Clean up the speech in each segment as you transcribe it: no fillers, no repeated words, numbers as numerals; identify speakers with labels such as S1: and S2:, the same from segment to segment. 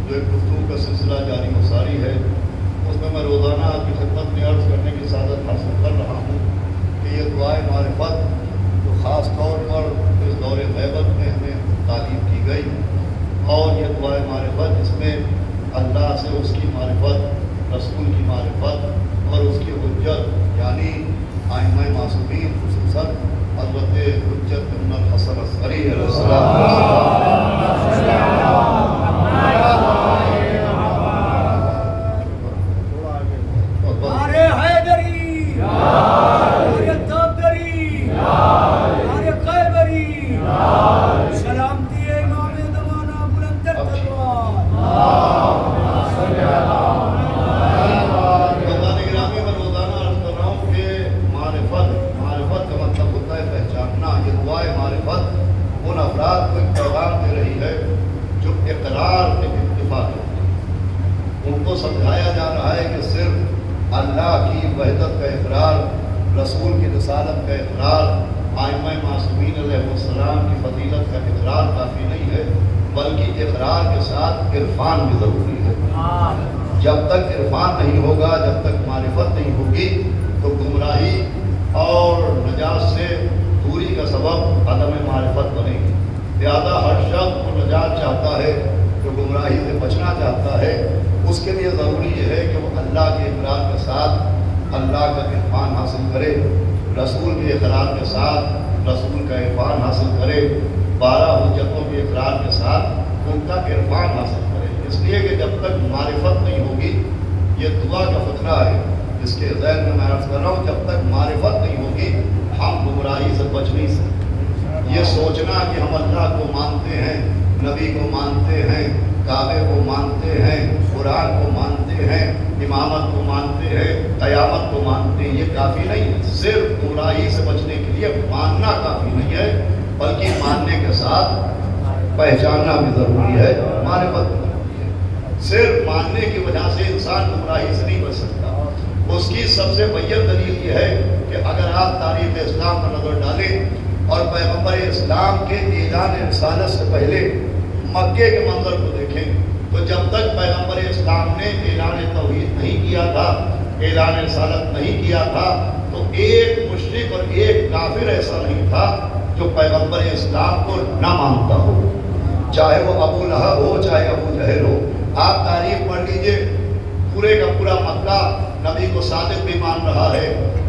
S1: جو ایک گفتگو کا سلسلہ جاری و ساری ہے، اس میں روزانہ آپ کی خدمت میں عرض کرنے کی سعادت حاصل کر رہا ہوں کہ یہ دعائے معرفت جو خاص طور پر اس دور غیبت میں ہمیں تعلیم کی گئی، اور یہ دعائے معرفت جس میں اللہ سے اس کی معرفت، رسول کی معرفت اور اس کی حجت یعنی ائمہ معصومین خصوصاً حضرت حجت ابن الحسن عسکری علیہ السلام سمجھایا جا رہا ہے کہ صرف اللہ کی وحدت کا اقرار، رسول کی رسالت کا اقرار، ائمہ معصومین علیہ السلام کی فضیلت کا اقرار کافی نہیں ہے، بلکہ اقرار کے ساتھ عرفان بھی ضروری ہے۔ جب تک عرفان نہیں ہوگا، جب تک معرفت نہیں ہوگی تو گمراہی اور نجات سے دوری کا سبب عدم معرفت بنے گی۔ لہٰذا ہر شخص کو نجات چاہتا ہے، جو گمراہی سے بچنا چاہتا ہے، اس کے لیے ضروری یہ ہے کہ وہ اللہ کے اقرار کے ساتھ اللہ کا عرفان حاصل کرے، رسول کے اقرار کے ساتھ رسول کا عرفان حاصل کرے، 12 حجتوں کے اقرار کے ساتھ ان کا عرفان حاصل کرے۔ اس لیے کہ جب تک معرفت نہیں ہوگی، یہ دعا کا فقرہ ہے جس کے ذہن میں عرض کر رہا ہوں، جب تک معرفت نہیں ہوگی ہم گمراہی سے بچ نہیں سکتے۔ یہ سوچنا کہ ہم اللہ کو مانتے ہیں، نبی کو مانتے ہیں، کعبے کو مانتے ہیں، قرآن کو مانتے ہیں، امامت کو مانتے ہیں، قیامت کو مانتے ہیں، یہ کافی نہیں ہے۔ صرف گمراہی سے بچنے کے لیے ماننا کافی نہیں ہے، بلکہ ماننے کے ساتھ پہچاننا بھی ضروری ہے، معرفت بھی ضروری ہے۔ صرف ماننے کی وجہ سے انسان گمراہی سے نہیں بچ سکتا۔ اس کی سب سے بڑی دلیل یہ ہے کہ اگر آپ تاریخ اسلام پر نظر ڈالیں اور پیغمبر اسلام کے اعلان رسالت سے پہلے مکے کے منظر کو دیکھیں تو جب تک پیغمبر اسلام نے اعلان توحید نہیں کیا تھا، اعلان رسالت نہیں کیا تھا، تو ایک مشرک اور ایک کافر ایسا نہیں تھا جو پیغمبر اسلام کو نہ مانتا ہو، چاہے وہ ابو لہب ہو، چاہے ابو جہل ہو۔ آپ تاریخ پڑھ لیجئے، پورے کا پورا مکہ نبی کو صادق بھی مان رہا ہے،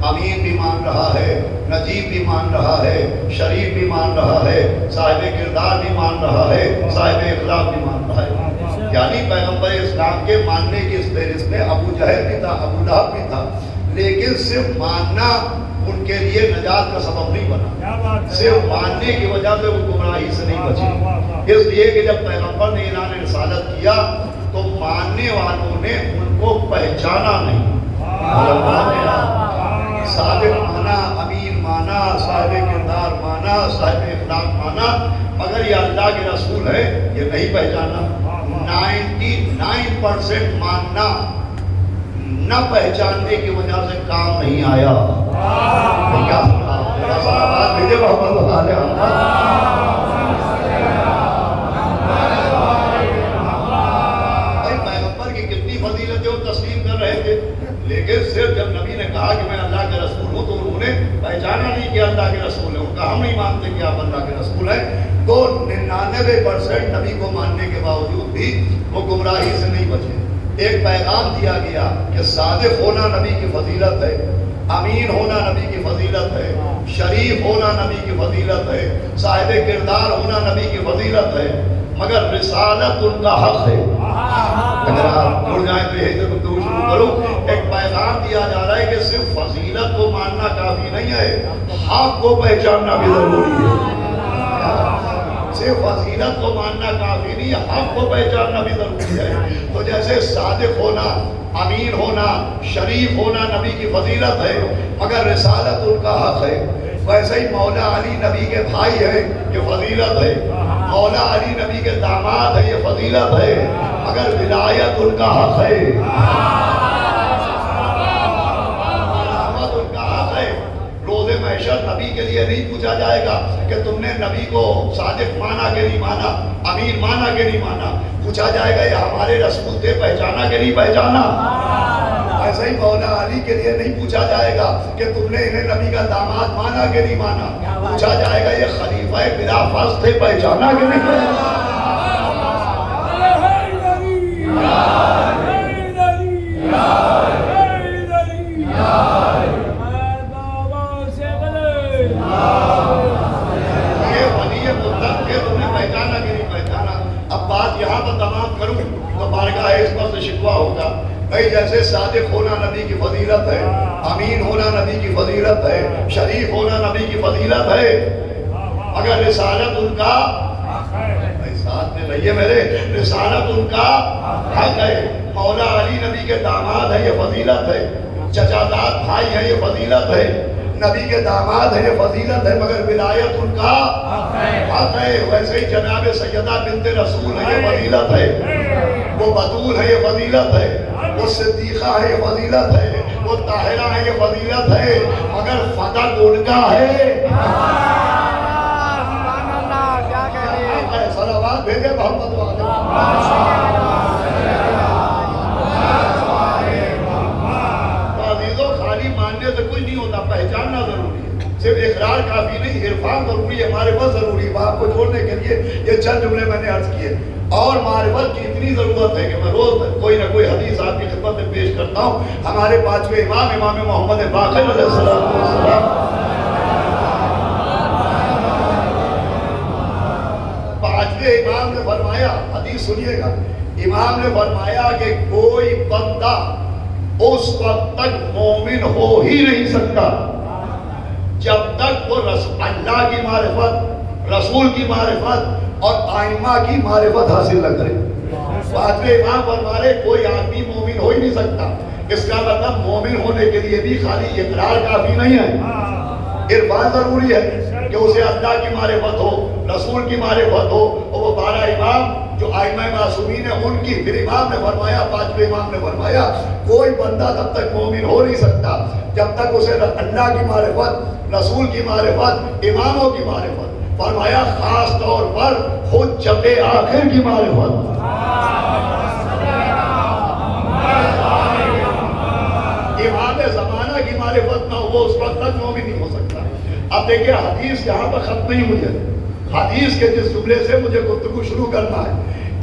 S1: امین بھی مان رہا ہے، نجیب بھی مان رہا ہے، شریف بھی مان رہا ہے، صاحب کردار بھی مان رہا ہے، صاحب اخلاق بھی مان رہا ہے۔ یعنی پیغمبر اسلام کے ماننے کی اس فہرست میں ابو جہل بھی تھا، ابو لہب بھی تھا، لیکن صرف ماننا ان کے لیے نجات کا سبب نہیں بنا۔ صرف ماننے کی وجہ سے وہ گمراہی سے نہیں بچے، اس لیے کہ جب پیغمبر نے اعلان رسالت کیا تو ماننے والوں نے ان کو پہچانا نہیں۔ صادق مانا، امین مانا، صاحب کردار مانا، صاحب اخلاق مانا، مگر یہ اللہ کے رسول ہے یہ نہیں پہچانا۔ 99% ماننا، نہ پہچاننے کی وجہ سے کام نہیں آیا۔ کیا بات بھیجے محمد صلی پیغمبر کی کتنی فضیلتیں وہ تسلیم کر رہے تھے، لیکن صرف جب نبی نے کہا کہ میں اللہ کے رسول ہوں تو انہوں نے پہچانا نہیں کہ اللہ کے رسول ہے، ان کا ہم نہیں مانتے کہ آپ اللہ کے رسول ہیں۔ تو 99% نبی کو ماننے کے باوجود بھی وہ گمراہی سے نہیں بچے۔ ایک پیغام دیا گیا کہ صادق ہونا نبی کی فضیلت ہے، امین ہونا نبی کی فضیلت ہے، شریف ہونا نبی کی فضیلت ہے، صاحب کردار ہونا نبی کی فضیلت ہے، مگر رسالت ان کا حق ہے۔ اگر آپ اڑ جائیں تو یہی گفتگو شروع کروں، ایک پیغام دیا جا رہا ہے کہ صرف فضیلت کو ماننا کافی نہیں ہے، حق کو پہچاننا بھی ضروری ہے۔ صرف فضیلت کو ماننا کافی نہیں ہے، حق کو پہچاننا بھی ضروری ہے۔ تو جیسے صادق ہونا، امین ہونا، شریف ہونا نبی کی فضیلت ہے، مگر رسالت ان کا حق ہے، ویسے ہی مولا علی نبی کے بھائی ہے، یہ فضیلت ہے، مولا علی نبی کے داماد ہے، یہ فضیلت ہے، مگر ولایت ان کا حق ہے، ان کا حق ہے۔ روز محشر نبی کے لیے نہیں پوچھا جائے گا کہ تم نے نبی کو صادق مانا کہ نہیں مانا، امین مانا کہ نہیں مانا، پوچھا جائے گا یہ ہمارے رسول تھے، پہچانا کہ نہیں پہچانا؟ ایسا ہی مولا علی کے لیے نہیں پوچھا جائے گا کہ تم نے انہیں نبی کا داماد مانا کہ نہیں مانا، پوچھا جائے گا یہ خلیفہ بلا فاصل تھے، پہچانا کہ نہیں پہچانا؟ یہاں پر تمام کروں تو بارگاہ عصمت سے شکوہ ہوگا بھئی جیسے صادق ہونا نبی کی فضیلت ہے، امین ہونا نبی کی فضیلت ہے، شریف ہونا نبی کی فضیلت ہے، اگر رسالت ان کا ساتھ میں رہیے میرے، رسالت ان کا حق ہے، مولا علی نبی کے داماد ہے، یہ فضیلت ہے، چچاداد بھائی ہے، یہ فضیلت ہے، نبی کے داماد ہے، یہ فضیلت ہے، مگر ولایت ان کا حق ہے۔ ویسے ہی جناب سیدہ بنت رسول ہے، یہ فضیلت ہے، وہ بطول ہے، یہ فضیلت ہے، وہ صدیقہ ہے، یہ فضیلت ہے، وہ طاہرہ ہے، یہ فضیلت ہے، مگر فضل ان کا ہے۔ صلوات بھیجے محمد والے۔ عزیزوں خالی ماننے سے کچھ نہیں ہوتا، پہچاننا ضروری ہے، صرف اقرار کافی نہیں، عرفان ضروری ہے، معرفت ضروری ہے۔ آپ کو جوڑنے کے لیے یہ چند جملے میں نے عرض کیے، اور معرفت کی اتنی ضرورت ہے کہ میں روز کوئی نہ کوئی حدیث آپ کی خدمت میں پیش کرتا ہوں۔ ہمارے پانچویں امام امام محمد باقر علیہ السلام، پانچویں امام نے فرمایا، حدیث سنیے گا، امام نے فرمایا کہ کوئی بندہ اس وقت تک مومن ہو ہی نہیں سکتا جب تک وہ اللہ کی معرفت، رسول کی معرفت اور آئمہ کی معرفت حاصل نہ کرے۔ پانچویں امام فرما رہے کوئی آدمی مومن ہو ہی نہیں سکتا۔ اس کا مطلب مومن ہونے کے لیے بھی خالی اقرار کافی نہیں ہے، عرفان ضروری ہے کہ اسے اللہ کی معرفت ہو، رسول کی معرفت ہو، اور وہ 12 امام جو آئمہ معصومین ہیں ان کی۔ پھر امام نے فرمایا، پانچویں امام نے فرمایا کوئی بندہ تب تک مومن ہو نہیں سکتا جب تک اسے اللہ کی معرفت، رسول کی معرفت، اماموں کی معرفت، فرمایا خاص طور پر حجت آخر کی معرفت، امام زمانہ کی معرفت نہ ہو، وہ اس وقت تک مومن نہیں ہو سکتا۔ اب دیکھیں حدیث یہاں پر ختم نہیں ہوئی ہے، حدیث کے جس جملے سے مجھے گفتگو شروع کرنا ہے،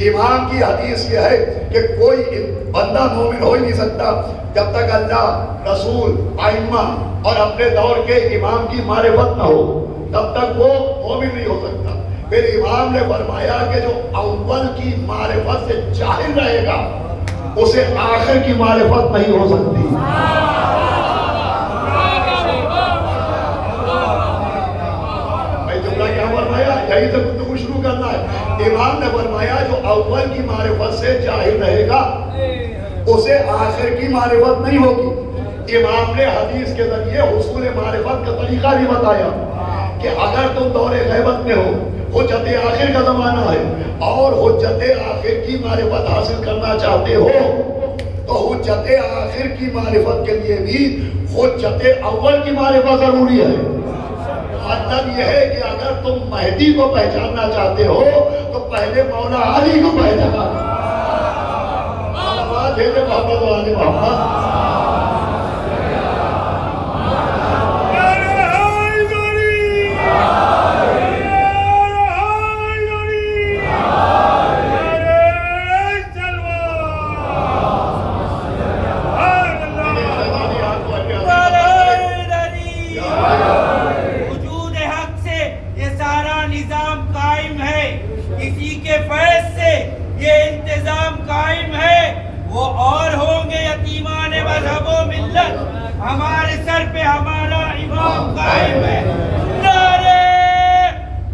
S1: امام کی حدیث یہ ہے کہ کوئی بندہ مومن ہو ہی نہیں سکتا جب تک اللہ، رسول، آئمہ اور اپنے دور کے امام کی معرفت نہ ہو، تب تک وہ مومن نہیں ہو سکتا۔ پھر امام نے فرمایا کہ جو اول کی معرفت سے جاہل رہے گا اسے آخر کی معرفت نہیں ہو سکتی۔ یہی سے گفتگو شروع کرنا ہے۔ امام نے فرمایا جو اول کی معرفت سے جاہل رہے گا اسے آخر کی معرفت نہیں ہوگی۔ امام نے حدیث کے ذریعے حصول معرفت کا طریقہ بھی بتایا کہ اگر تم دور غیبت میں ہو، حجت آخر کا زمانہ ہے، اور حجت آخر کی معرفت حاصل کرنا چاہتے ہو تو حجت آخر کی معرفت کے لیے بھی حجت اول کی معرفت ضروری ہے۔ مطلب یہ ہے کہ اگر تم مہدی کو پہچاننا چاہتے ہو تو پہلے مولا علی کو پہچانا۔ محمد والے محمد
S2: ہمارے سر پہ ہمارا امام قائم ہے۔ نعرہ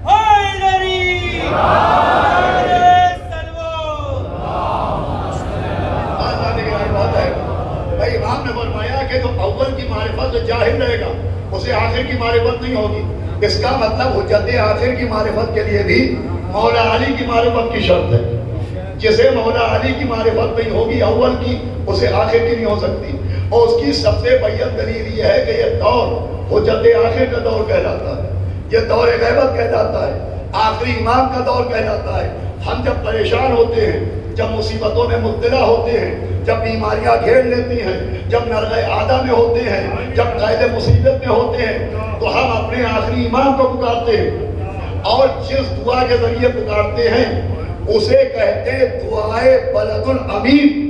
S2: حیدری، نعرہ سلوات۔
S1: بھائی امام نے فرمایا کہ جو اول کی معرفت جو جاہل رہے گا اسے آخر کی معرفت نہیں ہوگی۔ اس کا مطلب حجت آخر کی معرفت کے لیے بھی مولا علی کی معرفت کی شرط ہے۔ جسے مولا علی کی معرفت نہیں ہوگی اول کی، اسے آخر کی نہیں ہو سکتی۔ اور اس کی سب سے بین دلیل یہ ہے کہ یہ دور حجت آخر کا دور کہلاتا ہے، یہ دور غیبت کہلاتا ہے، آخری امام کا دور کہلاتا ہے۔ ہم جب پریشان ہوتے ہیں جب مصیبتوں میں مبتلا ہوتے ہیں، جب بیماریاں گھیر لیتی ہیں، جب نرغ عادہ میں ہوتے ہیں، جب قید مصیبت میں ہوتے ہیں، تو ہم اپنے آخری امام کو پکارتے ہیں، اور جس دعا کے ذریعے پکارتے ہیں اسے کہتے ہیں دعائے بلد الامین۔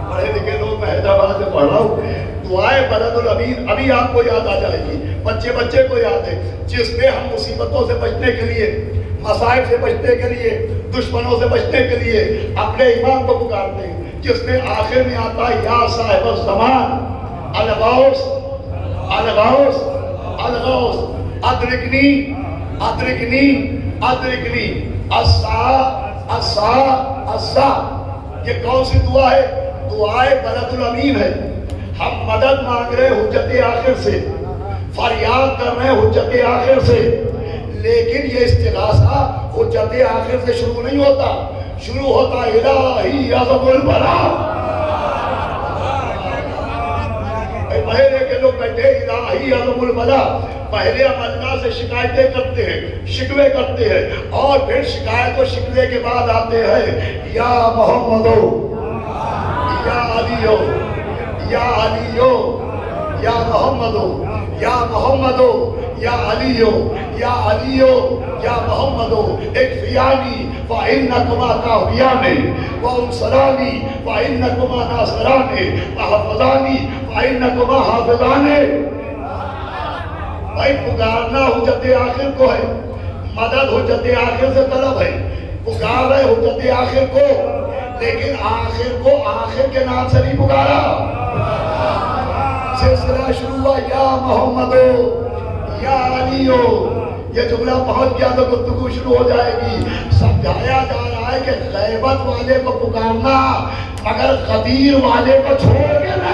S1: پڑھے لکھے لوگ، میں حیدرآباد سے پڑھ رہا ہوں، دعائے بلد الامین ابھی آپ کو یاد آ جائے گی، بچے کو یاد ہے، جس میں ہم مصیبتوں سے بچنے کے لیے، مصائب سے بچنے کے لیے، دشمنوں سے بچنے کے لیے اپنے امام کو پکارتے ہیں، جس میں آخر میں آتا ہے یا صاحب الزمان الغوث الغوث الغوث ادرکنی ادرکنی ادرکنی السا السا السا۔ یہ کون سی دعا ہے؟ دعائے بلد الامین ہے۔ ہم مدد مانگ رہے حجت آخر سے، فریاد کر رہے حجت آخر سے، لیکن یہ استغاثہ حجت آخر سے شروع نہیں ہوتا، شروع ہوتا الہی عظم البلا۔ پہلے کے لوگ بیٹھے الہی عظم البلا، پہلے ہم اللہ سے شکایتیں کرتے ہیں، شکوے کرتے ہیں، اور پھر شکایت و شکوے کے بعد آتے ہیں یا محمدو یا علیو یا علیو یا محمدو یا محمدو یا علیو یا علیو یا محمدو اکفیانی فإنکما کافیانی وانصرانی فإنکما ناصرانی وحفظانی فإنکما حافظانی۔ بھائی پکارنا حجت آخر کو ہے، مدد حجت آخر سے طلب ہے، پکار رہے حجت آخر کو، لیکن آخر کو آخر کے نام سے نہیں پکارا۔ سلسلہ شروع ہوا یا محمدو یا علیو، یہ جملہ پہنچ گیا تو گفتگو شروع ہو جائے گی۔ سمجھایا جا رہا ہے کہ غیبت والے کو پکارنا مگر قدیر والے کو چھوڑ کے نہ۔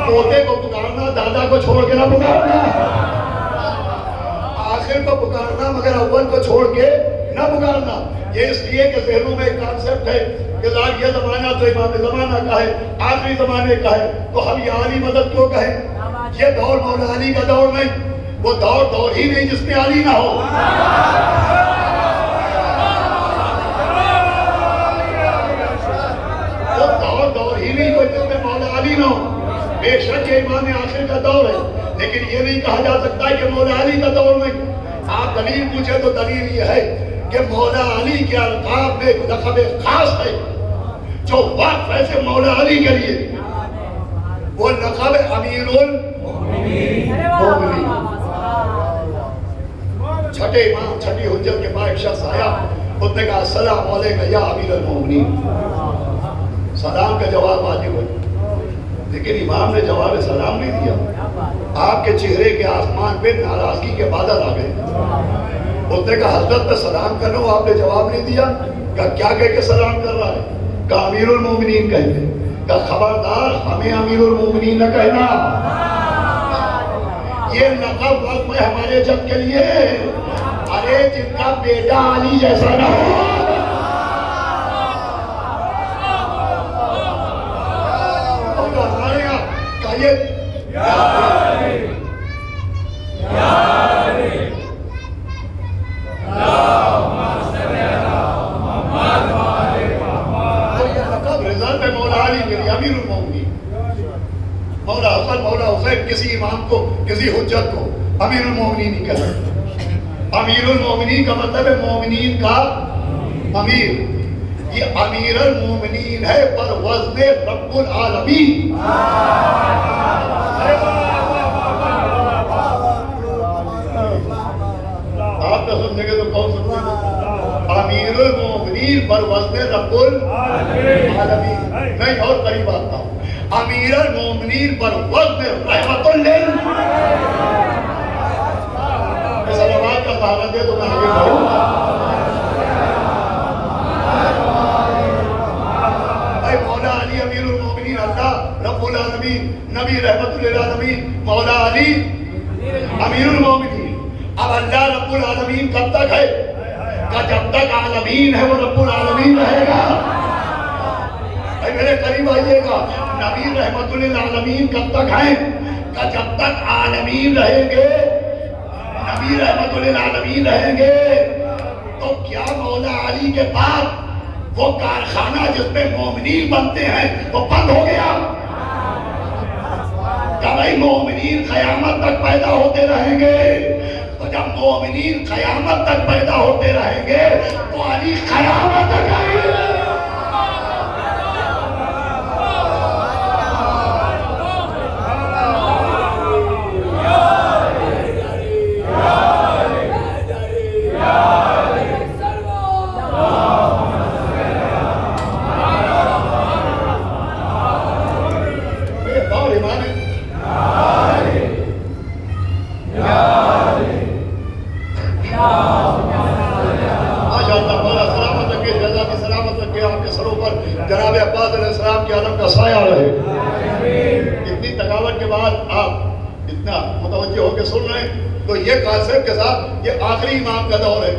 S1: پوتے کو پکارنا، دادا کو چھوڑ کے نہ پکارنا، آخر کو پکارنا مگر اول کو چھوڑ کے نہ پکارنا۔ یہ اس لیے کہ ذہنوں میں ایک کانسیپٹ ہے کہ یہ زمانہ تو امام زمانہ کا ہے، آخری زمانے کا ہے، تو ہم یہ علی مدد کیوں کہیں؟ یہ دور مولا علی کا دور نہیں، وہ دور ہی نہیں جس میں علی نہ ہو۔ وہ دور ہی نہیں کوئی جس میں مولا علی نہ ہو۔ بے شک یہ امام آخر کا دور ہے، لیکن یہ نہیں کہا جا سکتا کہ مولا علی کا دور نہیں۔ آپ دلیل پوچھے تو دلیل یہ ہے کہ مولا علی کے القاب میں لقب خاص ہے جو وقف ہے سے مولا علی کے لیے، وہ لقب امیر المومنین۔ چھٹے امام، چھٹی حجت کے بعد ایک شخص آیا، اس نے کہا السلام علیکم یا امیر المومنین۔ سلام کا جواب واجب ہے، لیکن امام نے جواب سلام نہیں دیا۔ آپ کے چہرے کے آسمان پہ ناراضگی کے بادل آ گئے۔ اس نے کہا حضرت میں سلام کر رہا ہوں، آپ نے جواب نہیں دیا۔ کہا کیا کہہ کے سلام کر رہا ہے؟ کہا امیر المومنین کہتے۔ کہا خبردار ہمیں امیر المومنین نہ کہنا، یہ لقب وقت میں ہمارے جب کے لیے، ارے جن کا بیٹا علی جیسا نہ ہو۔ مولا حسن، مولا حسین، کسی امام کو، کسی حجت کو امیر المومنین نہیں کہتا۔ امیر المومنین کا مطلب ہے مومنین کا امیر۔ یہ امیر المومنین ہے پر وزن رب العالمین۔ آپ تو سننے کے تو کون سننے گے؟ امیر المومنین پر وزن رب العالمین۔ میں اور قریب آتا ہوں، امیر المومنین پر وزن رحمت اللہ۔ اس علامات کا سہارا دے تو میں آگے بڑھوں۔ رب العالمین نبی رحمت للعالمین مولا علی امیر المومنین. اب اللہ رب العالمین کب تک ہے؟ کہ جب تک عالمین ہے وہ رب العالمین رہے گا. میرے قریب آئیے گا. نبی رحمت للعالمین کب تک ہیں؟ کہ جب تک عالمین رہیں گے نبی رحمت للعالمین رہیں گے. تو کیا مولا علی کے بعد وہ کارخانہ جس میں مومنین بنتے ہیں وہ بند ہو گیا؟ کہ بھائی مومنین قیامت تک پیدا ہوتے رہیں گے. تو جب مومنین قیامت تک پیدا ہوتے رہیں گے تو علی قیامت تک آئیں گے. جناب عباس علیہ السلام کے عالم کا سایہ رہے. اتنی تکاوٹ کے بعد آپ اتنا متوجہ ہو کے سن رہے ہیں تو یہ کانسیپٹ کے ساتھ یہ آخری امام کا دور ہے,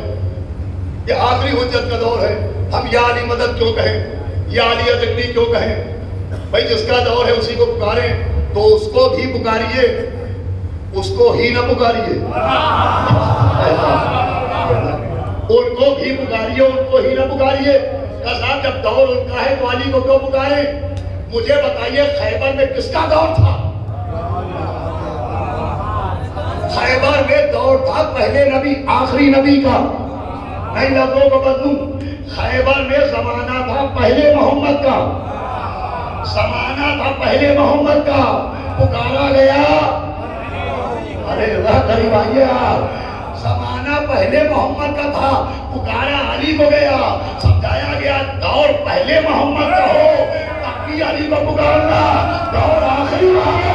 S1: یہ آخری حجت کا دور ہے. ہم یا علی مدد کیوں کہیں, یا علی ذکری کیوں کہیں؟ بھائی جس کا دور ہے اسی کو پکاریں تو اس کو بھی پکاریے, اس کو ہی نہ پکاریے. ان کو بھی پکاریے, ان کو ہی نہ پکاریے. صاحب جب دور ان کا ہے تو علی کو کیوں پکارے؟ مجھے بتائیے خیبر میں کس کا دور تھا؟ خیبر میں دور تھا پہلے نبی آخری نبی کا. نہیں لفظوں کو بدلوں, خیبر میں زمانہ تھا پہلے محمد کا, زمانہ تھا پہلے محمد کا. پکارا گیا, ارے اللہ قریب آئیے آپ, زمانہ پہلے محمد کا تھا, پکارا علی کو گیا. سمجھایا گیا دور پہلے محمد کا ہو تب بھی علی کو پکارنا, دور آخری آیا.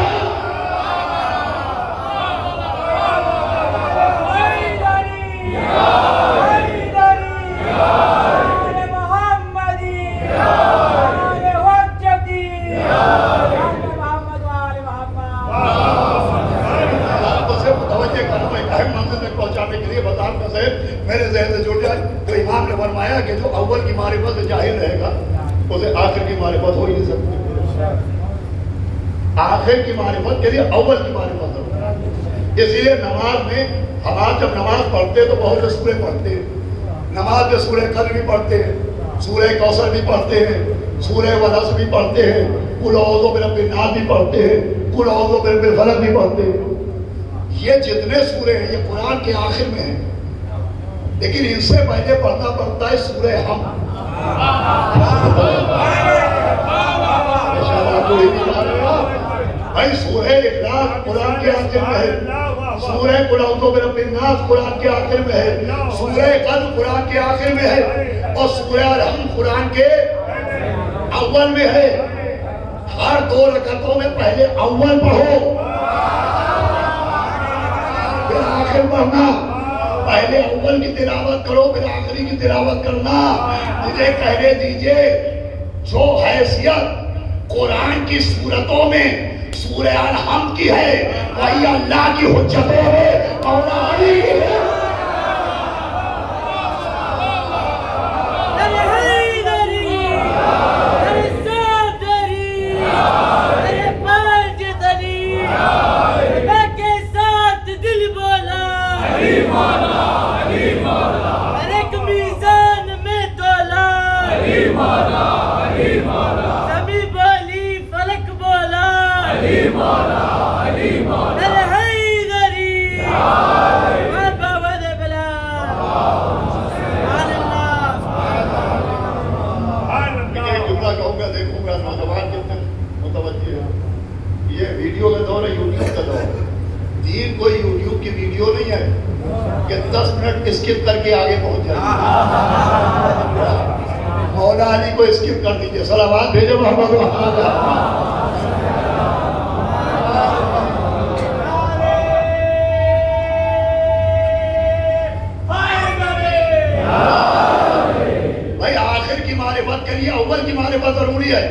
S1: میرے ذہن سے جڑ جائے تو امام نے فرمایا کہ جو اول کی معرفت جاہل رہے گا اسے آخر کی معرفت ہو ہی نہیں سکتی. آخر کی معرفت کے لیے اول کی معرفت ہو. اسی لیے نماز میں ہم آج جب نماز پڑھتے تو بہت سے سورے پڑھتے ہیں. نماز میں سورہ قدر بھی پڑھتے ہیں, سورہ کوثر بھی پڑھتے ہیں, سورہ ولس بھی پڑھتے ہیں, قل اعوذ برب الناس بھی پڑھتے ہیں, قل اعوذ برب الفلق بھی پڑھتے ہیں. یہ جتنے سورے ہیں یہ قرآن کے آخر میں ہیں, لیکن ان سے پہلے پڑھنا پڑتا ہے سورہ ہم. بھائی سورہ اخلاص قرآن کے آخر میں ہے, سورہ قل اعوذ برب الناس قرآن کے آخر میں ہے, سورہ قدر قرآن کے آخر میں ہے, اور سورہ الحم قرآن کے اول میں ہے. ہر 2 رکعتوں میں پہلے اول پڑھو پھر آخر پڑھنا. پہلے اول کی تلاوت کرو پھر آخری کی تلاوت کرنا. مجھے کہنے دیجئے جو حیثیت قرآن کی سورتوں میں سورہ الحم کی ہے وہی اللہ کی حجتوں میں مولا علی کی ہے. یہ ویڈیو کا دور ہے, یوٹیوب کا دور ہے. دین کوئی یوٹیوب کی ویڈیو نہیں ہے کہ 10 منٹ اسکپ کر کے آگے پہنچ جائے. مولا علی کو اسکپ کر دیجئے. صلوات بھیجو محمد بھائی آخر کی معرفت کے لیے اول کی معرفت ضروری ہے.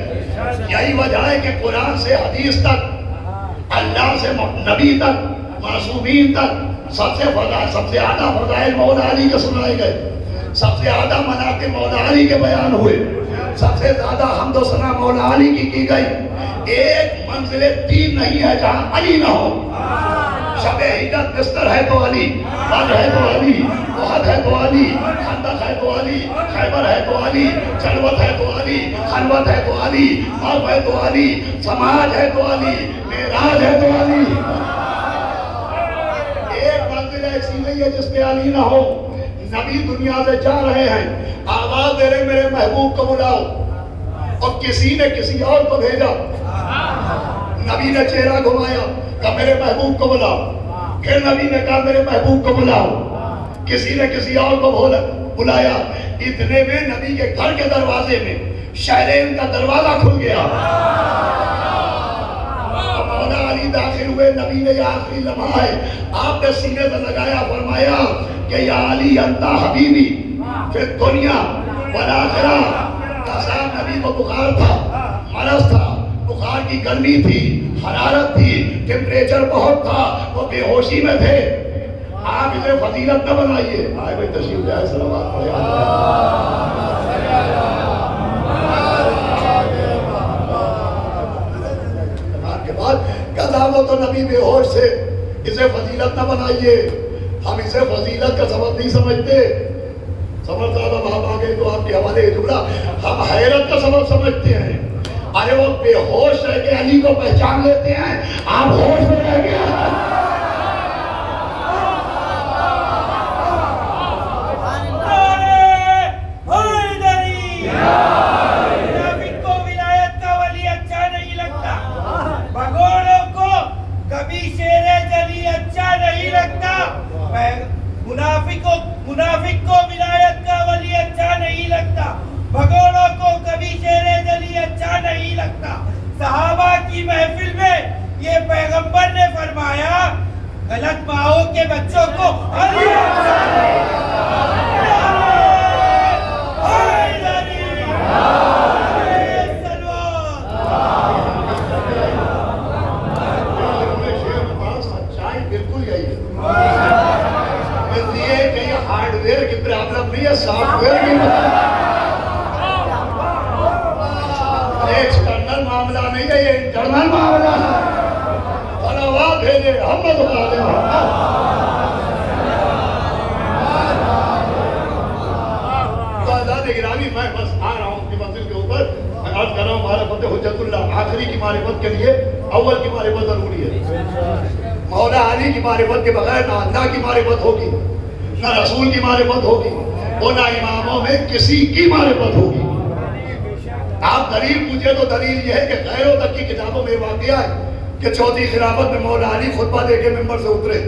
S1: یہی وجہ ہے کہ قرآن سے حدیث تک، اللہ سے نبی تک، معصومین تک سب سے اعلیٰ فضائل مولا علی کے سنائے گئے، سب سے زیادہ مناقب مولا علی کے بیان ہوئے، سب سے زیادہ حمد و ثنا مولا علی کی گئی۔ ایک منزل دین نہیں ہے جہاں علی نہ ہو۔ شب ہجرت بستر ہے تو علی، بدر ہے تو علی، احد ہے تو علی، خندق ہے تو علی، خیبر ہے تو علی، جلوت ہے تو علی، خلوت ہے تو علی، عرف ہے تو علی، سماج ہے تو علی، معراج ہے تو علی۔ ایک منزل ایسی نہیں ہے جس پہ علی نہ ہو۔ نبی دنیا سے جا رہے ہیں، آواز دے رہے میرے محبوب کو بلاؤ، اور کسی نے کسی اور کو بھیجا۔ نبی نے چہرہ گھمایا، کہا میرے محبوب کو بلاؤ، پھر نبی نے کہا میرے محبوب کو بلاؤ، کسی نے کسی اور کو بلایا۔ اتنے میں نبی کے گھر کے دروازے میں شہرین کا دروازہ کھل گیا، مولا علی داخل ہوئے۔ نبی نے یہ آخری لمحہ ہے، آپ نے سینے سے لگایا، فرمایا کہ یا علی انت حبیبی فی الدنیا والآخرہ۔ صاحب نبی کو بخار تھا، مرض تھا، بخار کی گرمی تھی، حرارت تھی، ٹیمپریچر بہت تھا، وہ بے ہوشی میں تھے۔ آپ اسے فضیلت نہ بنائیے۔ آئے بھائی تشریف لائے، صلوات پڑھے۔ کے بعد کہا وہ تو نبی بے ہوش سے، اسے فضیلت نہ بنائیے، ہم اسے فضیلت کا سبب نہیں سمجھتے۔ سمجھ صاحب اب آپ آگے تو آپ کے حوالے جملہ ہم حیرت کا سبب سمجھتے ہیں۔ ارے وہ بے ہوش رہ کے علی کو پہچان لیتے ہیں، آپ ہوش میں رہ گیا۔
S2: منافق کو ولایت کا ولی اچھا نہیں لگتا، بھگوڑوں کو کبھی شیر جلی اچھا نہیں لگتا، منافق کو ولایت کا ولی اچھا نہیں لگتا، بھگوڑوں کو کبھی شیر جلی اچھا نہیں لگتا۔ صحابہ کی محفل میں یہ پیغمبر نے فرمایا غلط ماؤں کے بچوں کو علی اچھا نہیں
S1: سافٹ ویئر کی ایکسٹرنل معاملہ نہیں ہے، یہ انٹرنل معاملہ ہے۔ صلوات بھیجے محمد علیہ تو آزاد گرامی، میں بس آ رہا ہوں اپنی منزل کے اوپر، میں عرض کر رہا ہوں معرفت حجت اللہ، آخری کی معرفت کے لیے اول کی معرفت ضروری ہے۔ مولا علی کی معرفت کے بغیر نہ اللہ کی معرفت ہوگی، نہ رسول کی معرفت ہوگی، وہ نہ اماموں میں کسی کی معرفت ہوگی۔ آپ دلیل پوچھے تو دلیل یہ ہے کہ غیروں تک کی کتابوں میں واقعہ ہے کہ چوتھی خلافت میں مولا علی خطبہ دے کے ممبر سے اترے،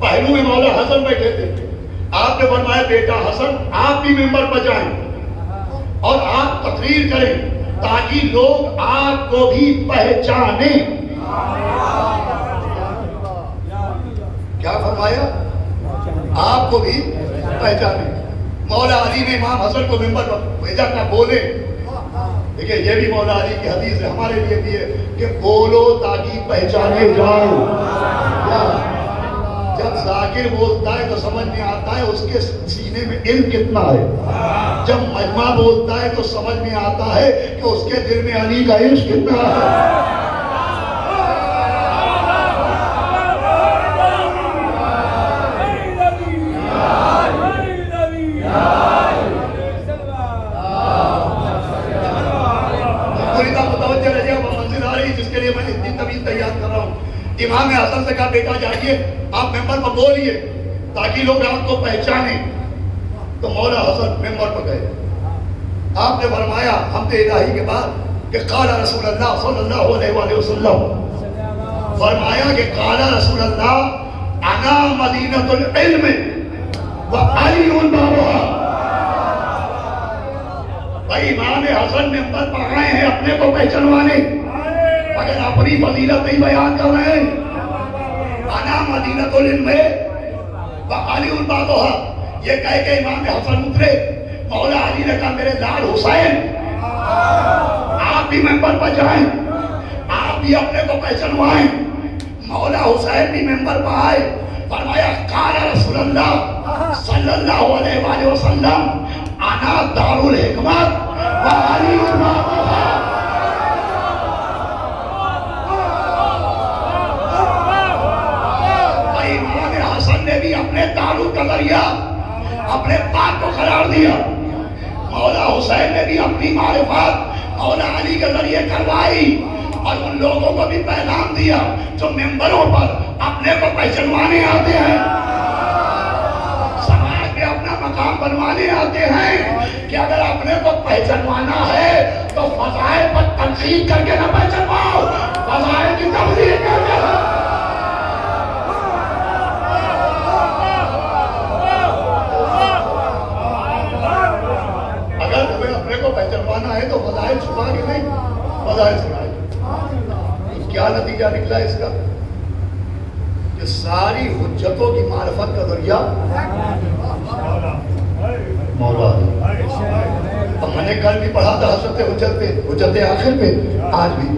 S1: پہلو میں مولا حسن بیٹھے تھے، آپ نے فرمایا بیٹا حسن آپ بھی ممبر پر جائیں اور آپ تقریر کریں تاکہ لوگ آپ کو بھی پہچانیں۔ کیا فرمایا؟ آپ کو بھی پہچانیں۔ مولا علی نے امام حسن کو ممبر پر بھیجا کہ بولے۔ دیکھیں یہ بھی مولا علی کی حدیث ہے، ہمارے لیے بھی ہے کہ بولو تاکہ پہچانے جاؤ۔ جب ذاکر بولتا ہے تو سمجھ میں آتا ہے اس کے سینے میں علم کتنا ہے، جب مجمع بولتا ہے تو سمجھ میں آتا ہے کہ اس کے دل میں علی کا عشق کتنا ہے۔ امام حسن سے کہا بیٹا جائیے آپ ممبر پر بولیے تاکہ لوگ آپ کو پہچانیں۔ تو مولا حسن ممبر پر گئے، آپ نے فرمایا حمد الہی کے بعد کہ قال رسول اللہ صلی اللہ علیہ وآلہ وسلم، فرمایا کہ قال رسول اللہ انا مدینۃ العلم وعلی بابها۔ بھائی امام حسن ممبر پر آئے ہیں اپنے کو پہچانوانے، اگر اپنی فضیلت نہیں بیان کر رہے ہیں۔ انا مدینۃ العلم وعلی بابها، یہ کہہ کے امام حسن اترے۔ مولا علی نے کہا میرے لال حسین آپ بھی ممبر پر جائیں،
S3: آپ بھی اپنے کو پہچانوائیں. مولا حسین بھی ممبر پر آئے, فرمایا قال رسول اللہ صلی اللہ علیہ وآلہ وسلم انا دار الحکمت وعلی امامها. امام حسن نے بھی اپنے دارو کا ذریعہ اپنے پاک کو قرار دیا. مولا حسین نے بھی اپنی معرفت مولا علی کے ذریعے کروائی اور ان لوگوں کو بھی پیغام دیا جو ممبروں پر اپنے کو پہچانوانے آتے ہیں, سماج میں اپنا مقام بنوانے آتے ہیں کہ اگر اپنے کو پہچانوانا ہے تو فضائل پر تنقید کر کے نہ پہچانواؤ, فضائل کی تبلیغ کر کے. اگر تمہیں اپنے کو پہچانوانا ہے تو فضائل چھپا کے نہیں, فضائل سنائے. کیا نتیجہ نکلا اس کا کہ ساری حجتوں کی معرفت کا ذریعہ مولا. اب میں نے کل بھی پڑھا تھا حضرت حجت پہ, حجت آخر پہ. آج بھی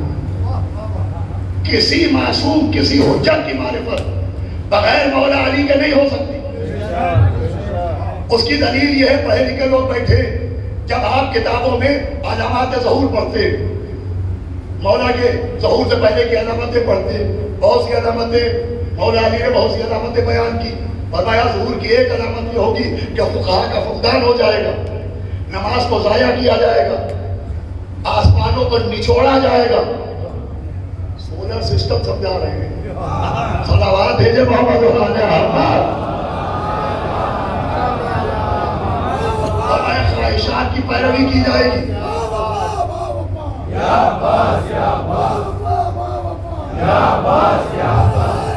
S3: کسی معصوم کسی حجت کی معرفت بغیر مولا علی کے نہیں ہو سکتی. اس کی دلیل یہ ہے, پڑھے لکھے لوگ بیٹھے جب آپ کتابوں میں علامات ظہور پڑھتے, مولا کے ظہور سے پہلے کی علامتیں پڑھتے, بہت سی علامتیں مولا علی نے بہت سی علامتیں بیان کی. فرمایا ظہور کی ایک علامت یہ ہوگی کہ فقہا کا فقدان ہو جائے گا, نماز کو ضائع کیا جائے گا, آسمانوں کو نچوڑا جائے گا. سولر سسٹم سمجھا رہے ہیں. صلوات بھیجے محمد علیہ خواہشات کی پیروی کی جائے گی. یا عباس یا عباس یا عباس یا عباس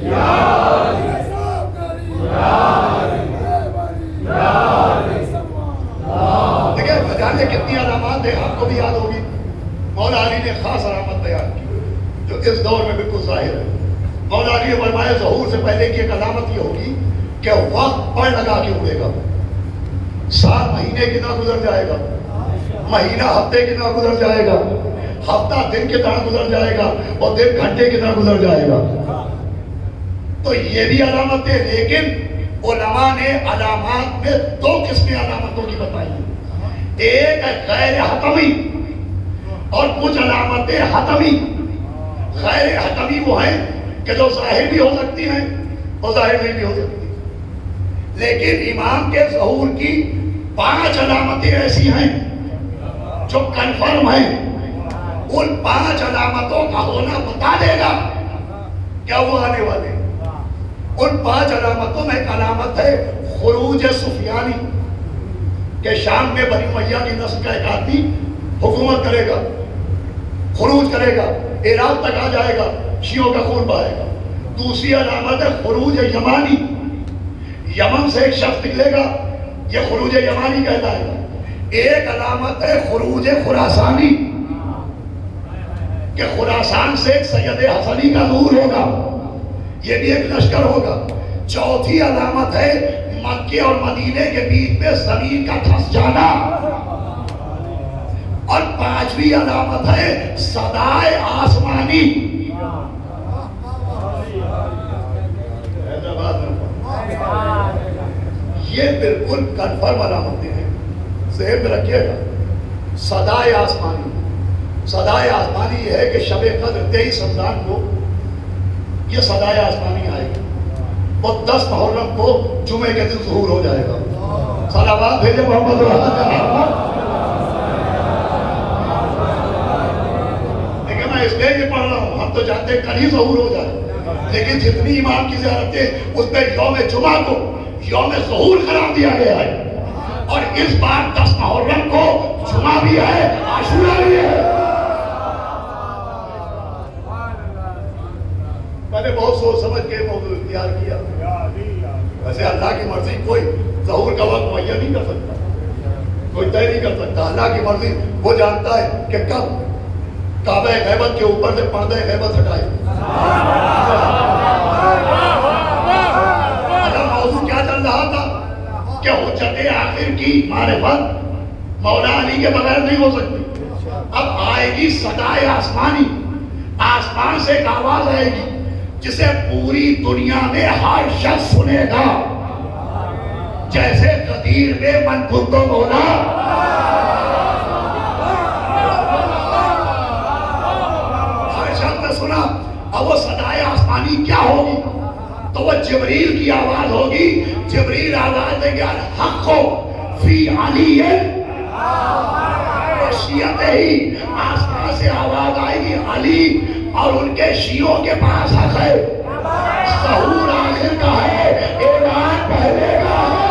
S3: یا علی یا علی یا علی. دیکھیں جانے کتنی علامات ہیں, آپ کو بھی یاد ہوگی. مولا علی نے خاص علامت بیان کی جو اس دور میں بالکل ظاہر ہے. مولا علی نے فرمایا ظہور سے پہلے کی ایک علامت یہ ہوگی کہ وقت پڑ لگا کے اڑے گا. سال مہینے کتنا گزر جائے گا, مہینہ ہفتے کتنا گزر جائے گا, ہفتہ دن کتنا گزر جائے گا, اور دن گھنٹے کتنا گزر جائے گا. تو یہ بھی علامت ہے. لیکن علماء نے علامات میں دو قسمیں علامتوں کی بتائی ہیں. ایک ہے غیر حتمی اور کچھ علامتیں حتمی. غیر حتمی وہ ہیں کہ جو ظاہر بھی ہو سکتی ہیں اور ظاہر نہیں بھی ہو سکتی. لیکن امام کے ظہور کی 5 علامتیں ایسی ہیں جو کنفرم ہیں. ان 5 علامتوں کا ہونا بتا دے گا کیا وہ آنے والے. ان 5 علامتوں میں ایک علامت ہے خروج سفیانی, کہ شام میں بنی امیہ کی نسل کا ایک آدمی حکومت کرے گا, خروج کرے گا, عراق تک آ جائے گا, شیعوں کا خون بہائے گا. دوسری علامت ہے خروج یمانی, یمن سے ایک شخص نکلے گا, یہ خروج یمانی کہلائے گا. ایک علامت ہے خروج خراسانی, کہ خراسان سے ایک سید حسنی کا ظہور ہوگا, یہ بھی ایک لشکر ہوگا. چوتھی علامت ہے مکے اور مدینے کے بیچ میں زمین کا دھس جانا. اور 5ویں علامت ہے صدائے آسمانی. یہ بالکل کنفرم علامتیں ہیں, ذہن میں رکھیے گا. صدائے آسمانی, صدائے آسمانی یہ ہے کہ شب قدر 23 رمضان کو یہ صدائے آسمانی آئے گی, اور 10 محرم کو جمعے کے دن ظہور ہو جائے گا. صلوات بھیجے محمد لیکن میں اس لیے یہ پڑھ رہا ہوں, ہم تو جانتے ہیں کل ہی ظہور ہو جائے, لیکن جتنی امام کی زیارتیں اس پہ یوم جمعہ کو یوم ظہور قرار دیا گیا ہے. اور اس بار 10 محرم کو جمعہ بھی ہے, عاشورہ بھی ہے. میں نے بہت سوچ سمجھ کے موضوع اختیار کیا. ویسے اللہ کی مرضی کوئی ظہور کا وقت معین نہیں کر سکتا, کوئی طے نہیں کر سکتا. اللہ کی مرضی وہ جانتا ہے کہ کب کعبہ غیبت کے اوپر سے پردہ غیبت ہٹائے. اگر موضوع کیا چل رہا تھا کہ حجت آخر کی معرفت مولا علی کے بغیر نہیں ہو سکتی. اب آئے گی صدائے آسمانی,
S4: آسمان سے ایک آواز آئے گی جسے پوری دنیا میں ہر شخص سنے گا، جیسے قدیر میں من کنتو مولا، ہر شخص نے سنا۔ اور وہ صدائے آسمانی کیا ہوگی؟ تو وہ جبریل کی آواز ہوگی۔ جبریل آواز دیں گے الحق فی علی شیعت ہی، آسمان سے آواز آئے گی علی اور ان کے شیعوں کے پاس حق ہے، ظہور آخر کا ہے، اعلان پہلے کا ہے۔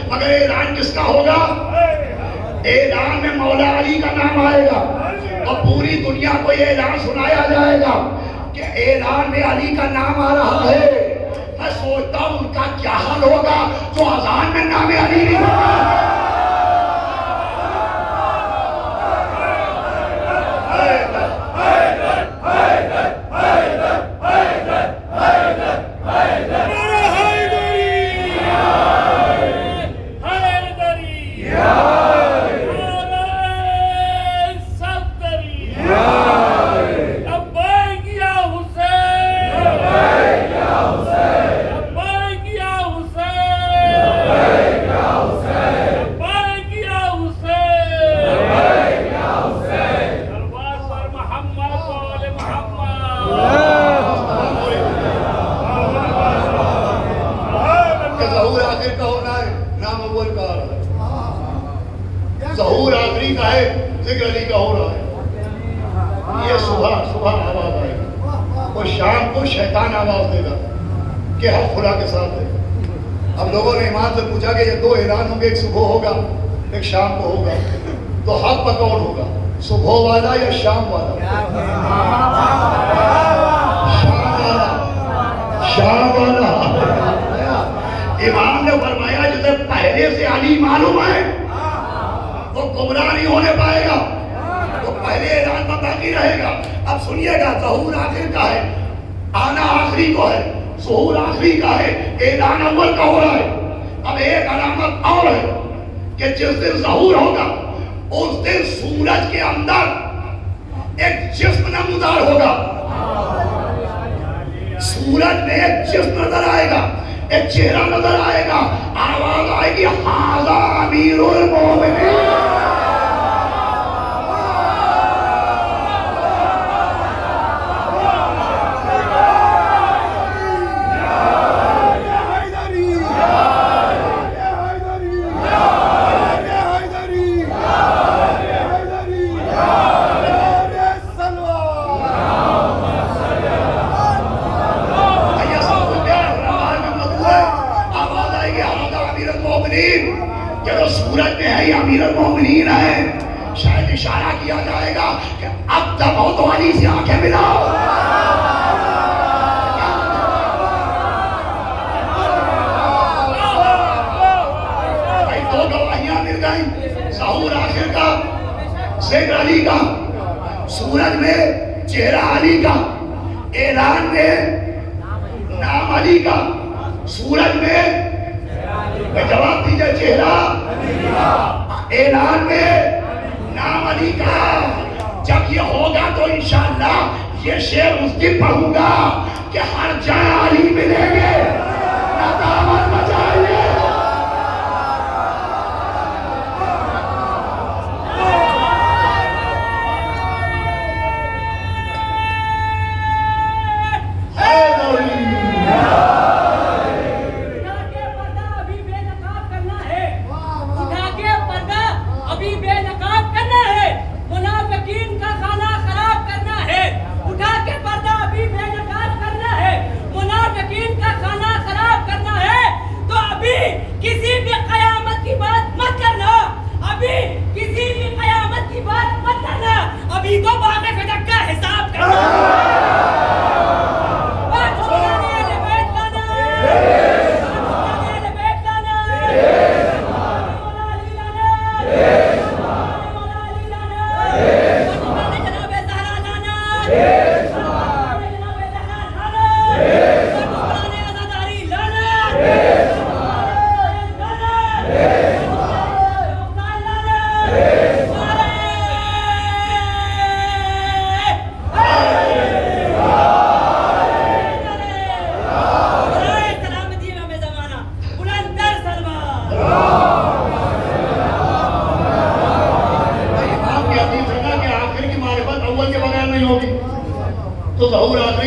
S4: مگر اعلان کس کا ہوگا؟ اعلان میں مولا علی کا نام آئے گا اور پوری دنیا کو یہ اعلان سنایا جائے گا کہ اعلان میں علی کا نام آ رہا ہے۔ میں سوچتا ہوں ان کا کیا حال ہوگا جو اذان میں نام علی نہیں ہوگا۔ ظہور آخری کا ہے، ذکر علی کا ہو رہا ہے۔ یہ صبح آواز آئے گی، اور شام کو شیطان آواز دے گا کہ حق خدا کے ساتھ ہے۔ اب لوگوں نے امام سے پوچھا کہ یہ دو اعلان ہوں گے، ایک صبح ہوگا ایک شام کو ہوگا، تو حق پر کون ہوگا، صبح والا یا شام والا؟ شام والا۔ امام نے فرمایا جسے پہلے سے علی معلوم ہے وہ گمراہ نہیں ہونے پائے گا، وہ پہلے اعلان میں باقی رہے گا۔ اب سنیے گا، ظہور آخر کا ہے، آنا آخری کو ہے، ظہور آخری کا ہے، اعلان اول کا ہو رہا ہے۔ اب ایک علامت اور ہے کہ جس دن ظہور ہوگا اس دن سورج کے اندر ایک جسم نمودار ہوگا، سورج میں ایک جسم نظر آئے گا، ایک چہرہ نظر آئے گا، آواز آئے گی ھذا امیر المومنین۔ سورج میں ہے یہ امیر المومنین ہے، شاید اشارہ کیا جائے گا کہ اب دبو تو علی سے آنکھیں ملاؤ۔ بھائی دو گواہیاں مل گئیں، ظہور آخر کا، ذکر علی کا، سورج میں چہرہ علی کا، اعلان میں نام علی کا، سورج میں جواب دیجئے چہرہ، اعلان میں نام علی کا۔ جب یہ ہوگا تو انشاءاللہ یہ شعر اس دن پڑھوں گا کہ ہر جائے علی ملیں گے، نہ دامن بچائیے۔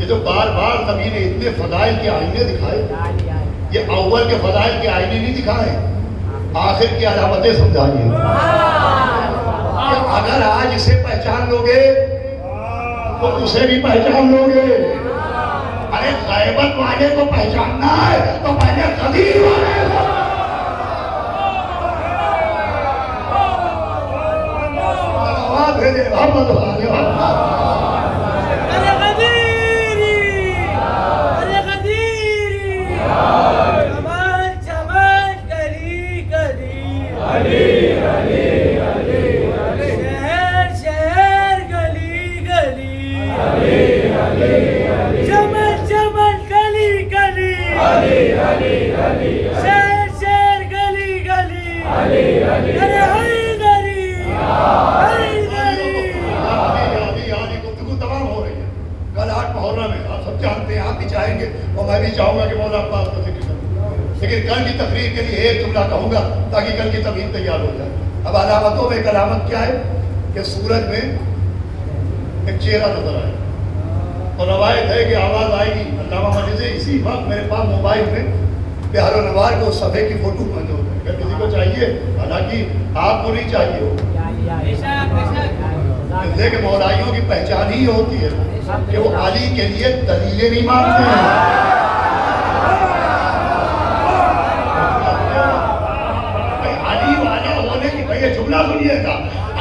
S1: یہ جو بار بار نبی نے اتنے فضائل کے آئینے دکھائے، یہ اول کے فضائل کے آئینے نہیں دکھائے، آخر کی علامتیں سمجھائیے کہ اگر آج اسے پہچان لوگے تو اسے بھی پہچان لوگے۔ ارے غیبت والے کو پہچاننا ہے تو پہلے قدیر والے کو محمد والے چاہوں گا کہ مولا عباس کا ذکر کروں، لیکن کل کی تقریر کے لیے ایک جملہ کہوں گا تاکہ کل کی تمہید تیار ہو جائے۔ اب علامتوں میں ایک علامت کیا ہے کہ سورج میں ایک چہرہ نظر آئے، اور روایت ہے کہ آواز آئے گی۔ علامہ مجلسی اسی وقت میرے پاس موبائل میں بہار و نوار کو صفحے کی فوٹو موجود ہے، اگر کسی کو چاہیے، حالانکہ آپ کو نہیں چاہیے ہو، اس لیے کہ مولائیوں کی پہچان ہی ہوتی ہے کہ وہ علی کے لیے دلیلیں نہیں مانگتے ہیں۔ جملہ سنیے گا،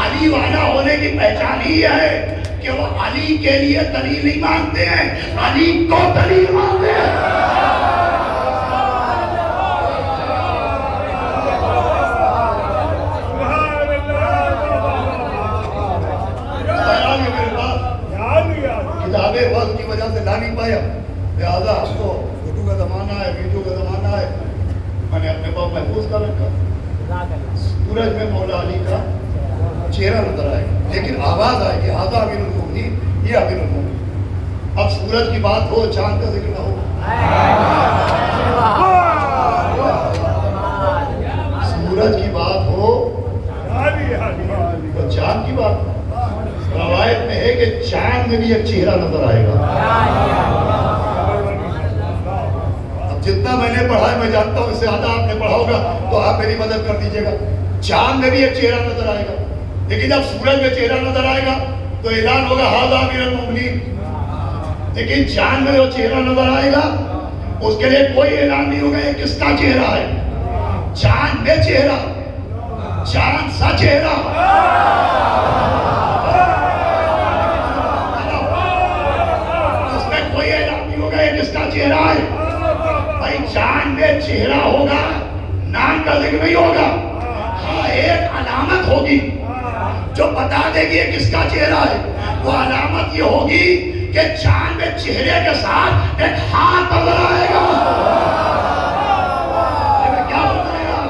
S1: علی والا ہونے کی پہچان ہی ہے کہ وہ علی کے لیے دلیل نہیں مانگتے ہیں، علی کو دلیل مانگتے ہیں۔ کتابیں وقت کی وجہ سے لا نہیں پایا، لہٰذا ہم کو فوٹو کا زمانہ ہے، ویڈیو کا زمانہ ہے، میں نے اپنے پاس محفوظ کر رکھا۔ سورج میں مولا علی کا چہرہ نظر آئے، لیکن آواز آئے کہ ہذا امیر المومنین، یہ امیر المومنین۔ اب سورج کی بات ہو، چاند کا ذکر نہ ہو، سورج کی بات ہو تو چاند کی بات۔ روایت میں ہے کہ چاند میں بھی ایک چہرہ نظر آئے گا۔ اب جتنا میں نے پڑھا ہے میں جانتا ہوں، اس سے زیادہ آپ نے پڑھا ہوگا تو آپ میری مدد کر دیجیے گا۔ چاند میں بھی ایک چہرہ نظر آئے گا، لیکن جب سورج میں چہرہ نظر آئے گا تو اعلان ہوگا ھذا امیر المومنین، لیکن چاند میں جو چہرہ نظر آئے گا اس کے لیے کوئی اعلان نہیں ہوگا یہ کس کا چہرہ ہے۔ چاند میں چہرہ، چاند سا چہرہ، اس میں کوئی اعلان نہیں ہوگا یہ کس کا چہرہ ہے۔ بھائی چاند میں چہرہ ہوگا، نام کا ذکر نہیں ہوگا، ہاں ایک علامت ہوگی جو بتا دے گی یہ کس کا چہرہ ہے۔ وہ علامت یہ ہوگی کہ چاند میں چہرے کے ساتھ ایک ہاتھ نظر آئے گا۔ کیا بتائے گا؟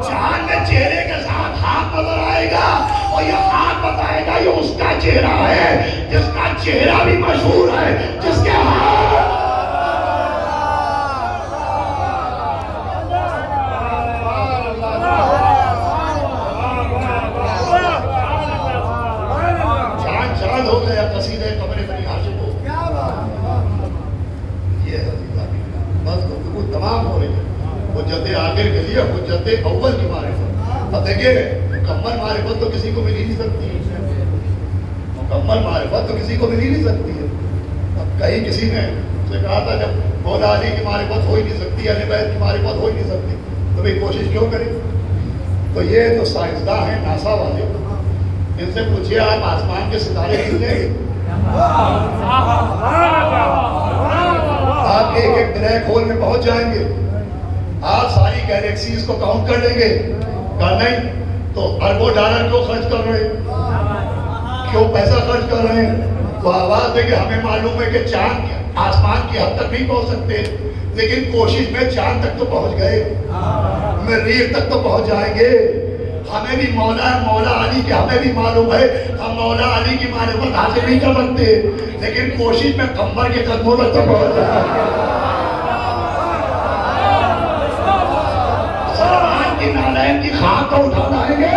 S1: چاند میں چہرے کے ساتھ ہاتھ نظر آئے گا، اور یہ ہاتھ بتائے گا یہ اس کا چہرہ ہے جس کا چہرہ بھی مشہور ہے، جس کے ہاتھ ہو گیا قصیدہ قمر بنی ہاشم ہو۔ یہ بس گفتگو تمام ہو رہی ہے، حجت آخر کے لیے حجت اول کی معرفت۔ اب دیکھیے مکمل معرفت تو کسی کو مل ہی نہیں سکتی ہے، مکمل معرفت تو کسی کو مل ہی نہیں سکتی ہے۔ اب کہیں کسی نے سے کہا تھا جب مولا علی کی معرفت ہو ہی نہیں سکتی، اہل بیت کی معرفت ہو ہی نہیں سکتی تو بھئی کوشش کیوں کریں؟ تو یہ جو سائنسداں ہیں ناسا والے، ان سے پوچھئے آپ آسمان کے ستارے کتنے ہیں؟ آپ ایک ایک بلیک ہول میں پہنچ جائیں گے، آپ ساری گیلیکسیز کو کاؤنٹ کر لیں گے، کہا نہیں تو اربوں ڈالر کیوں خرچ کر رہے ہیں، کیوں پیسہ خرچ کر رہے ہیں؟ تو آواز دے کہ ہمیں معلوم ہے کہ چاند آسمان کی حد تک نہیں پہنچ سکتے، لیکن کوشش میں چاند تک تو پہنچ گئے، مریخ تک تو پہنچ جائیں گے۔ ہمیں بھی مولا علی کے ہمیں بھی معلوم ہے ہم مولا علی کی معرفت حاصل نہیں کر سکتے، لیکن کوشش میں قمر کے قدموں تک تو پہنچ جائیں گے۔ سلمان کی نالین کی خاک کو اٹھا لائیں گے۔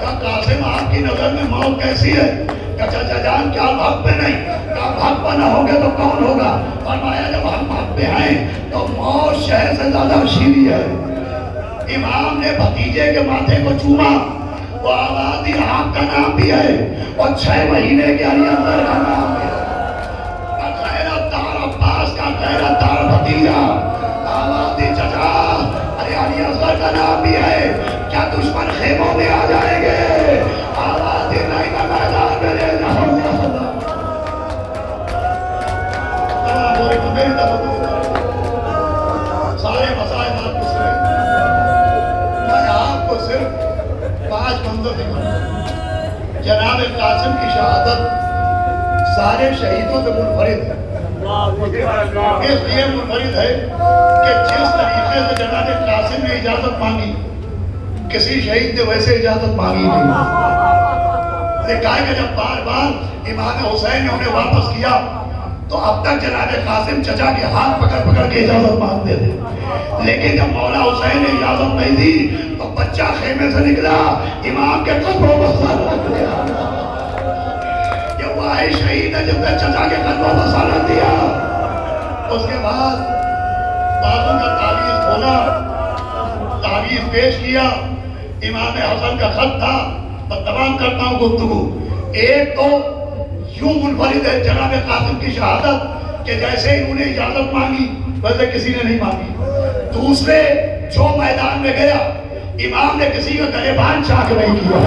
S4: کہا قاسم آپ کی نظر میں موت کیسی ہے؟ کہا چچا جان کیا آپ حق پہ نہیں؟ کہا حق پہ نہ ہوگے تو کون ہوگا؟ فرمایا جب ہم حق پہ ہیں تو موت شہر سے زیادہ شیریں ہے۔ امام نے بھتیجے کے ماتھے کو چوما، وہ آواز دی آپ کا نام بھی ہے اور 6 مہینے کے علی اصغر کا نام بھی ہے۔ غیرت دار عباس کا غیرت دار بھتیجا آواز دی چچا ارے علی اصغر کا نام بھی ہے، کیا دشمن خیموں میں آ جائیں گے؟ آواز دی نہیں میں میدان میں لے جاؤں گا۔ میری طرف سارے مسائل آپ کو سنے، میں آپ کو صرف 5 منظر دکھاؤں۔ جناب قاسم کی شہادت سارے شہیدوں سے منفرد ہے، اس لیے منفرد ہے کہ جس طریقے سے جناب قاسم نے اجازت مانگی کسی شہید نے ویسے اجازت مانگی نہیں۔ کہا کہ جب بار بار امام حسین نے انہیں واپس کیا تو اب تک جناب قاسم چچا کے ہاتھ پکڑ پکڑ کے اجازت مانگتے تھے، لیکن جب مولا حسین نے اجازت نہیں دی تو بچہ خیمے سے نکلا، امام کے قدموں پر سر رکھ دیا۔ یہ واحد شہید ہے جس نے چچا کے قدموں پر سر رکھ دیا۔ اس کے بعد بازو کا تعویذ کھولا، تعویذ پیش کیا، امام حسن کا خط تھا۔ میں تمام کرتا ہوں گفتگو۔ ایک تو یوں منفرد ہے جناب قاسم کی شہادت کہ جیسے انہوں نے اجازت مانگی ویسے کسی نے نہیں مانگی۔ دوسرے جو میدان میں گیا امام نے کسی کا گریبان چاک نہیں کیا،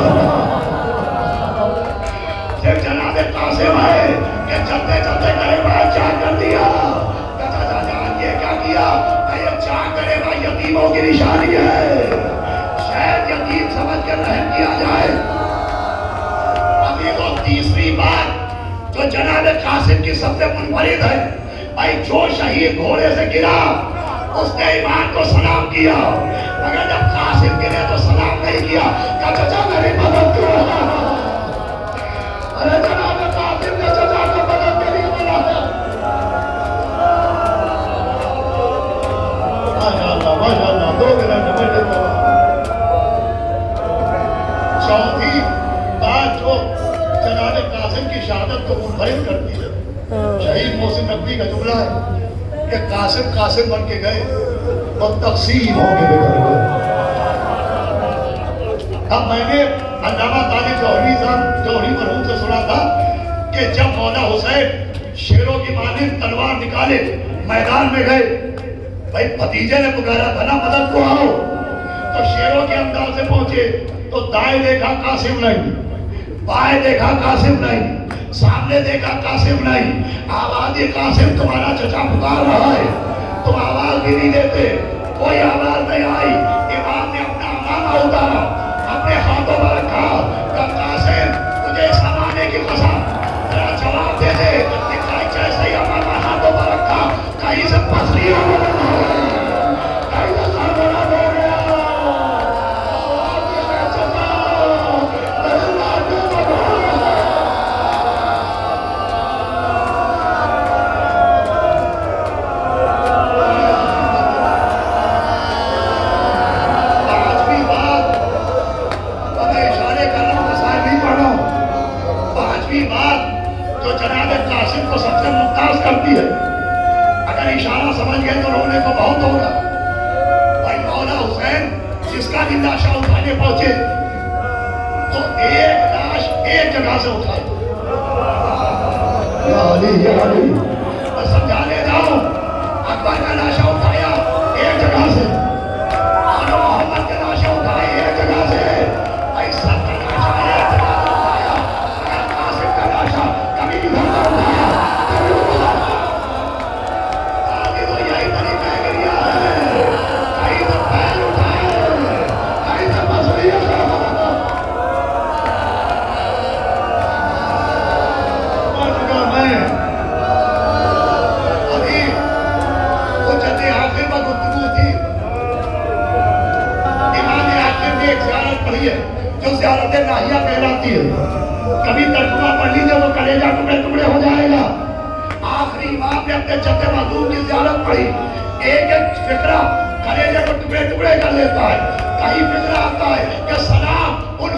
S4: صرف جناب قاسم ہے کہ چلتے چلتے گریبان چاک کر دیا۔ چچا جان یہ کیا کیا؟ یہ چاک گریبان یتیموں کی نشانی ہے، شاید یتیم سمجھ کر رحم کیا جائے۔ ابھی وہ تیسری بات جو جناب قاسم کی سب سے منفرد ہے، بھائی جو شہید گھوڑے سے گرا اس نے ایمان کو سلام کیا، مگر جب قاسم گرے تو سلام نہیں کیا۔ کہا چچا میری مدد کرو۔ ارے جناب قاسم نے چچا کو مدد کے لیے بلایا۔ ماشاءاللہ 2 منٹ میں دیتا ہوں۔ چوتھی بات جو جناب قاسم کی شہادت کو منفرد کرتی ہے، شہید محسن نقوی کا جملہ ہے کہ قاسم قاسم بن کے گئے اور تقسیم ہو کے بگڑ گئے۔ اب میں نے علامہ طالب جوہری صاحب جوہری مرحوم سے سنا تھا کہ جب مولا حسین شیروں کی مانند تلوار نکالے میدان میں گئے، بھائی بھتیجے نے پکارا تھا نا مدد کو آؤ، تو شیروں کے انداز سے پہنچے تو دائیں دیکھا قاسم نہیں، بائیں دیکھا قاسم نہیں، سامنے دیکھا قاسم نہیں۔ آواز یہ قاسم تمہارا چچا پکار رہا ہے، تم آواز بھی نہیں دیتے، کوئی آواز نہیں آئی۔ امام نے اپنا امامہ اتارا، اپنے ہاتھوں پر رکھا، کہا قاسم تجھے اس زمانے کی قسم ذرا جواب دے دے۔ دکھائی جیسے ہی امامہ ہاتھوں پر رکھا کہیں سے پسلی ہو گئی، کہیں سے سربراہ ہو گیا۔ پہنچے تو ایک لاش ایک جگہ سے اٹھائی۔ میں سمجھانے جاؤں، اکبر کا لاشا اٹھایا ایک جگہ سے، آل محمد کے لاشا اٹھائے ایک جگہ سے، ایسا کا لاشا ایک جگہ سے اٹھایا، اگر قاسم کا لاشا کبھی بھی بھرتا اٹھایا کبھی اٹھایا۔ آگے تو یہی طریقہ گریا ہے، کہیں تو پیر اٹھائے، کہیں تو مسئلہ جو زیارت ناحیہ کہلاتی ہے، کبھی ترجمہ پڑھ لیجیے وہ کلیجہ ٹکڑے ٹکڑے ہو جائے گا۔ آخری امام نے اپنے جد معصوم کی زیارت پڑھی، ایک ایک فقرہ کلیجہ کو ٹکڑے ٹکڑے کر لیتا ہے۔ کہیں فقرہ آتا ہے کہ سلام ان